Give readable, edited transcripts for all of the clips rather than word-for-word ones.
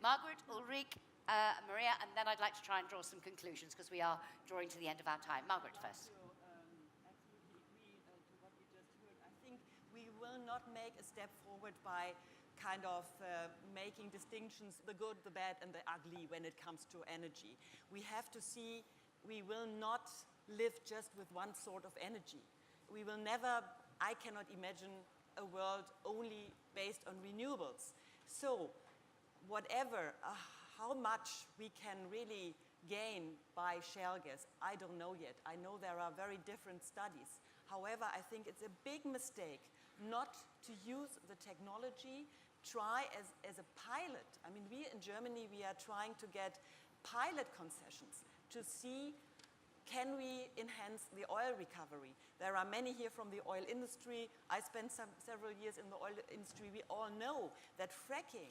Margaret, Ulrich, Maria, and then I'd like to try and draw some conclusions because we are drawing to the end of our time. Margaret first. Absolutely agree to what we just heard. I think we will not make a step forward by kind of making distinctions, the good, the bad, and the ugly when it comes to energy. We have to see we will not live just with one sort of energy. We will never, I cannot imagine a world only based on renewables. So whatever, how much we can really gain by shale gas, I don't know yet. I know there are very different studies. However, I think it's a big mistake not to use the technology, try as a pilot. I mean, we in Germany, we are trying to get pilot concessions to see can we enhance the oil recovery. There are many here from the oil industry. I spent several years in the oil industry. We all know that fracking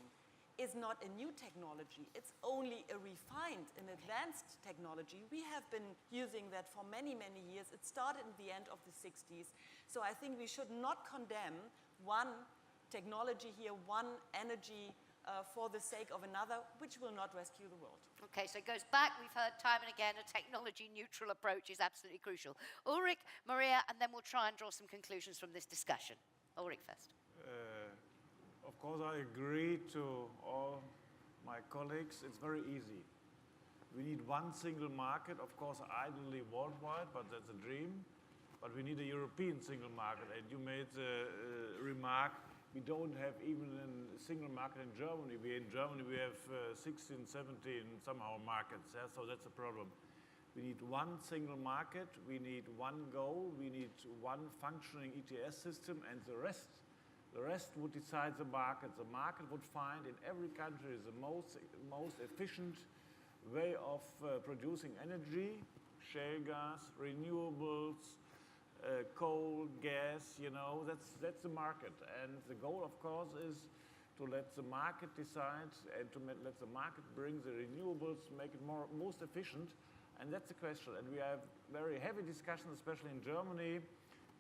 is not a new technology. It's only a refined and advanced technology. We have been using that for many, many years. It started in the end of the 60s. So I think we should not condemn one technology here, one energy for the sake of another, which will not rescue the world. Okay, so it goes back. We've heard time and again a technology-neutral approach is absolutely crucial. Ulrich, Maria, and then we'll try and draw some conclusions from this discussion. Ulrich first. Of course, I agree to all my colleagues. It's very easy. We need one single market, of course, ideally worldwide, but that's a dream. But we need a European single market. And you made the remark, we don't have even a single market in Germany. In Germany, we have 16, 17 somehow markets, yeah? So that's a problem. We need one single market, we need one goal, we need one functioning ETS system, and the rest would decide the market. The market would find in every country the most efficient way of producing energy, shale gas, renewables, coal, gas, you know, that's the market. And the goal, of course, is to let the market decide and to let the market bring the renewables, make it most efficient. And that's the question. And we have very heavy discussions, especially in Germany,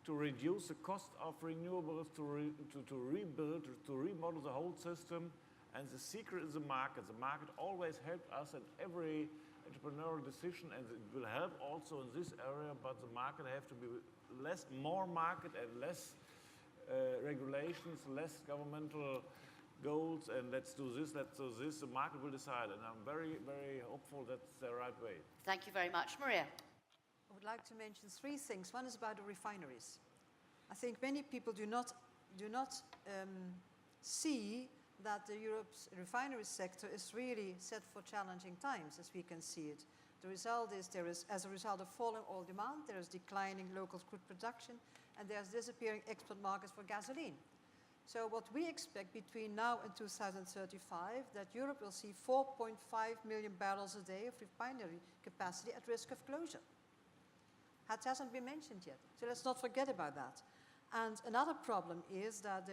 to reduce the cost of renewables, to rebuild, to remodel the whole system. And the secret is the market. The market always helped us in every entrepreneurial decision, and it will help also in this area, but the market have to be more market and less regulations, less governmental goals, and let's do this, the market will decide. And I'm very, very hopeful that's the right way. Thank you very much. Maria. I would like to mention three things. One is about the refineries. I think many people do not see that Europe's refinery sector is really set for challenging times, as we can see it. The result is as a result of falling oil demand, there is declining local crude production, and there's disappearing export markets for gasoline. So what we expect between now and 2035, that Europe will see 4.5 million barrels a day of refinery capacity at risk of closure. That hasn't been mentioned yet, so let's not forget about that. And another problem is that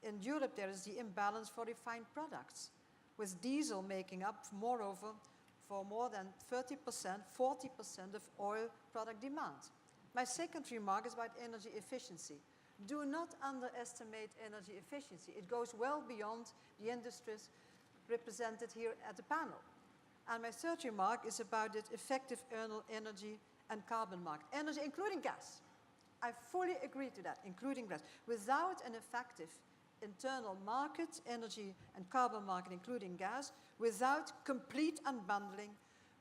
in Europe there is the imbalance for refined products, with diesel making up, moreover, for more than 30%, 40% of oil product demand. My second remark is about energy efficiency. Do not underestimate energy efficiency. It goes well beyond the industries represented here at the panel. And my third remark is about the effective energy and carbon market. Energy, including gas. I fully agree to that, including gas. Without an effective internal market, energy and carbon market, including gas, without complete unbundling,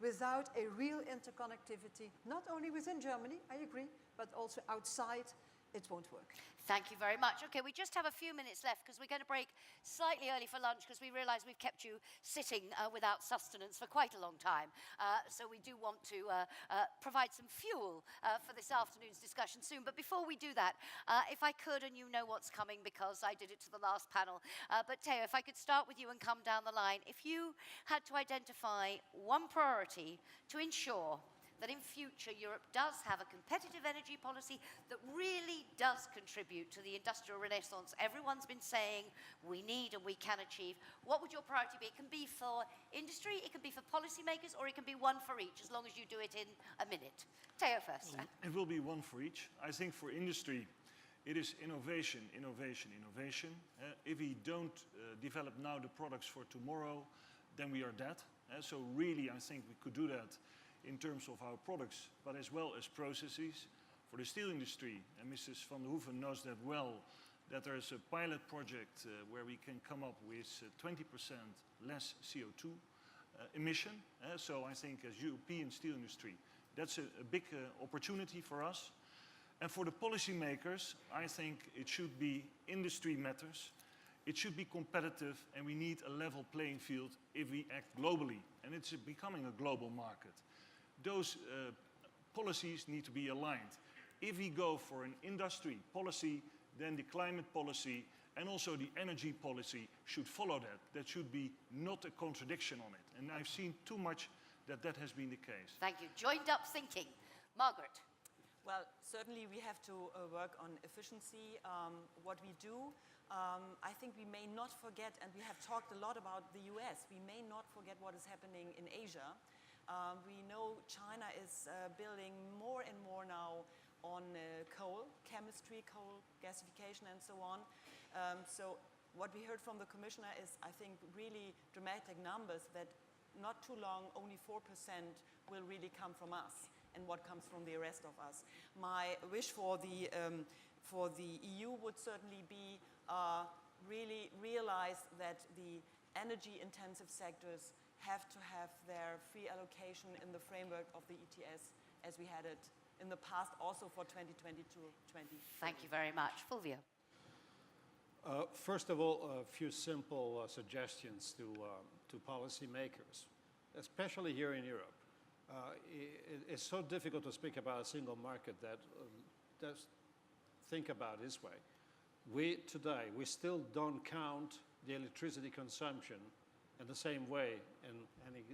without a real interconnectivity, not only within Germany, I agree, but also outside, it won't work. Thank you very much. Okay, we just have a few minutes left because we're going to break slightly early for lunch because we realise we've kept you sitting without sustenance for quite a long time. So we do want to provide some fuel for this afternoon's discussion soon. But before we do that, if I could, and you know what's coming because I did it to the last panel, but Theo, if I could start with you and come down the line. If you had to identify one priority to ensure that in future Europe does have a competitive energy policy that really does contribute to the industrial renaissance everyone's been saying we need and we can achieve, what would your priority be? It can be for industry, it can be for policymakers, or it can be one for each, as long as you do it in a minute. Theo first. It will be one for each. I think for industry, it is innovation, innovation, innovation. If we don't develop now the products for tomorrow, then we are dead. So really, I think we could do that in terms of our products, but as well as processes. For the steel industry, and Mrs. van der Hoeven knows that well, that there is a pilot project where we can come up with 20% less CO2 emission. So I think as European steel industry, that's a big opportunity for us. And for the policymakers, I think it should be industry matters. It should be competitive, and we need a level playing field if we act globally. And it's becoming a global market. Those policies need to be aligned. If we go for an industry policy, then the climate policy and also the energy policy should follow that. That should be not a contradiction on it. And I've seen too much that has been the case. Thank you. Joined up thinking. Margaret. Well, certainly we have to work on efficiency. What we do, I think we may not forget, and we have talked a lot about the US, we may not forget what is happening in Asia. We know China is building more and more now on coal, chemistry, coal gasification, and so on. So what we heard from the commissioner is, I think, really dramatic numbers that not too long, only 4% will really come from us and what comes from the rest of us. My wish for the EU would certainly be really realize that the energy-intensive sectors have to have their free allocation in the framework of the ETS as we had it in the past, also for 2022-20. Thank you very much. Fulvio. First of all, a few simple suggestions to policymakers, especially here in Europe. It's so difficult to speak about a single market that just think about it this way. Today, we still don't count the electricity consumption in the same way in any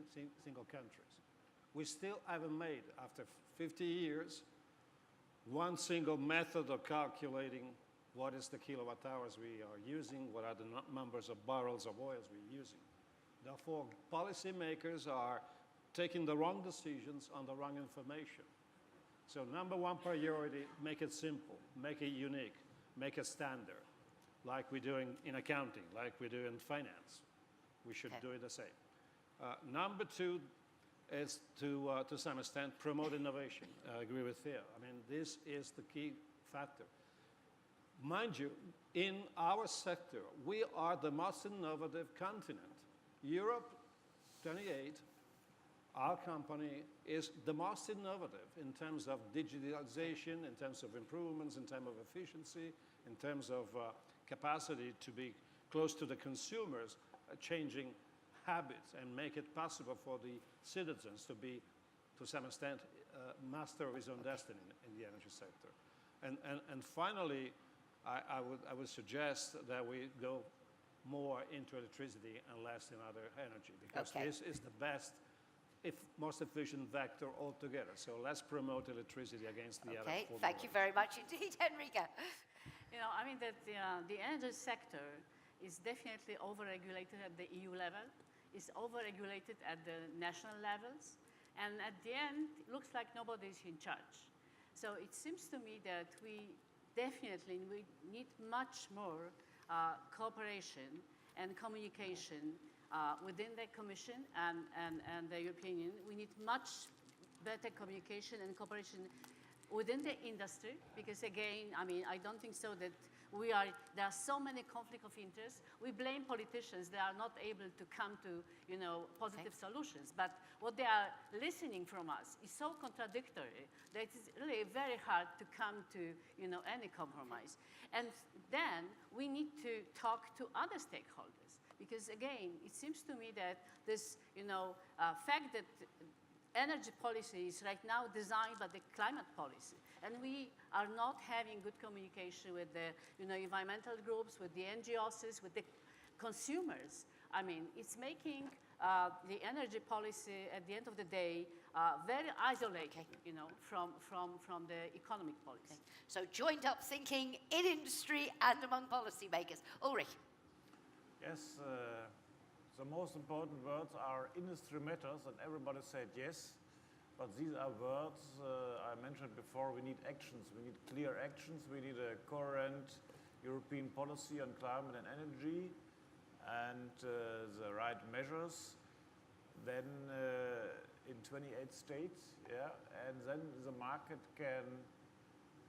single countries. We still haven't made, after 50 years, one single method of calculating what is the kilowatt hours we are using, what are the numbers of barrels of oil we're using. Therefore, policymakers are taking the wrong decisions on the wrong information. So number one priority, make it simple, make it unique, make it standard, like we do in accounting, like we do in finance. We should do it the same. Number two is to some extent, promote innovation. I agree with Theo. I mean, this is the key factor. Mind you, in our sector, we are the most innovative continent. Europe 28, our company is the most innovative in terms of digitalization, in terms of improvements, in terms of efficiency, in terms of capacity to be close to the consumers, changing habits and make it possible for the citizens to be, to some extent, master of his own destiny in the energy sector. And finally, I would suggest that we go more into electricity and less in other energy, because this is the best, most efficient vector altogether. So let's promote electricity against the other. Thank you very much indeed, Enrica. You know, I mean that the energy sector is definitely overregulated at the EU level, is overregulated at the national levels, and at the end, it looks like nobody is in charge. So it seems to me that we definitely need much more cooperation and communication within the Commission and the European Union. We need much better communication and cooperation within the industry, because again, I mean, I don't think so that there are so many conflict of interest. We blame politicians, they are not able to come to, positive solutions. But what they are listening from us is so contradictory that it's really very hard to come to, any compromise. And then we need to talk to other stakeholders, because again, it seems to me that this, fact that energy policy is right now designed by the climate policy, and we are not having good communication with the environmental groups, with the NGOs, with the consumers. I mean, it's making the energy policy at the end of the day very isolated, from the economic policy. So joined up thinking in industry and among policymakers. Ulrich. Yes, the most important words are industry matters, and everybody said yes. But these are words I mentioned before. We need actions. We need clear actions. We need a coherent European policy on climate and energy, and the right measures. then in 28 states, yeah, and then the market can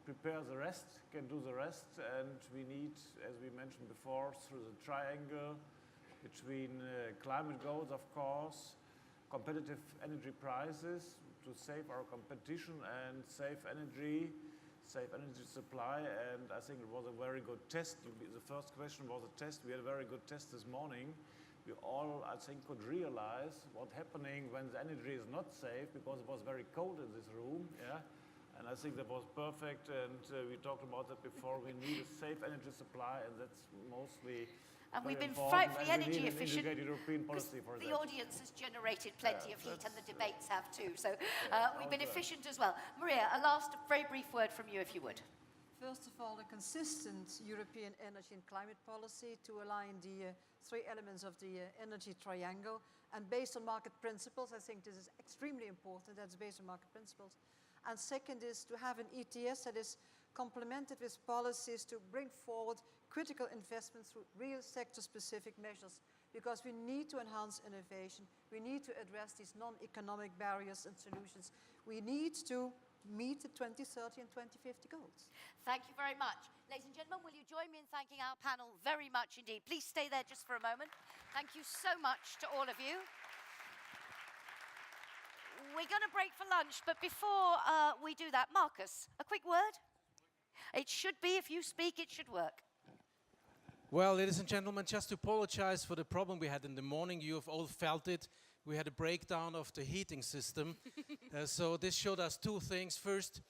prepare the rest, can do the rest, and we need, as we mentioned before, through the triangle between climate goals, of course, competitive energy prices to save our competition and save energy supply, and I think it was a very good test. The first question was a test. We had a very good test this morning. We all, I think, could realize what's happening when the energy is not safe, because it was very cold in this room, yeah? And I think that was perfect, and we talked about that before. We need a safe energy supply, and that's mostly And we've been important, frightfully and we energy need an efficient. integrated European Because policy for the that. audience has generated plenty of heat, and the debates have too. So we've been okay. efficient as well. Maria, a last very brief word from you, if you would. First of all, a consistent European energy and climate policy to align the three elements of the energy triangle. And based on market principles, I think this is extremely important. That's based on market principles. And second is to have an ETS that is complemented with policies to bring forward critical investments through real sector-specific measures, because we need to enhance innovation. We need to address these non-economic barriers and solutions. We need to meet the 2030 and 2050 goals. Thank you very much. Ladies and gentlemen, will you join me in thanking our panel very much indeed? Please stay there just for a moment. Thank you so much to all of you. We're going to break for lunch, but before we do that, Marcus, a quick word? It should be, if you speak, it should work. Well, ladies and gentlemen, just to apologize for the problem we had in the morning. You have all felt it. We had a breakdown of the heating system. So this showed us two things. First,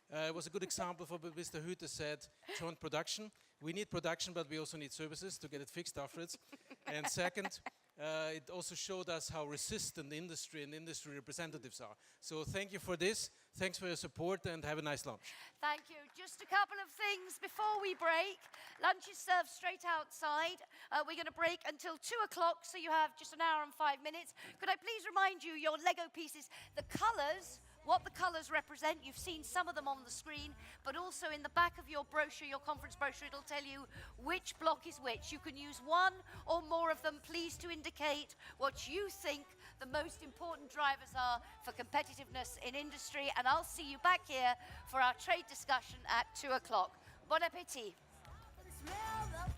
it was a good example for what Mr. Hütte said, joint production. We need production, but we also need services to get it fixed afterwards. And second, it also showed us how resistant the industry and industry representatives are. So thank you for this. Thanks for your support, and have a nice lunch. Thank you. Just a couple of things before we break. Lunch is served straight outside. We're going to break until 2 o'clock, so you have just an hour and 5 minutes. Could I please remind you, your Lego pieces, the colors, what the colors represent. You've seen some of them on the screen, but also in the back of your brochure, your conference brochure, it'll tell you which block is which. You can use one or more of them, please, to indicate what you think the most important drivers are for competitiveness in industry. And I'll see you back here for our trade discussion at 2 o'clock. Bon appétit. Smell the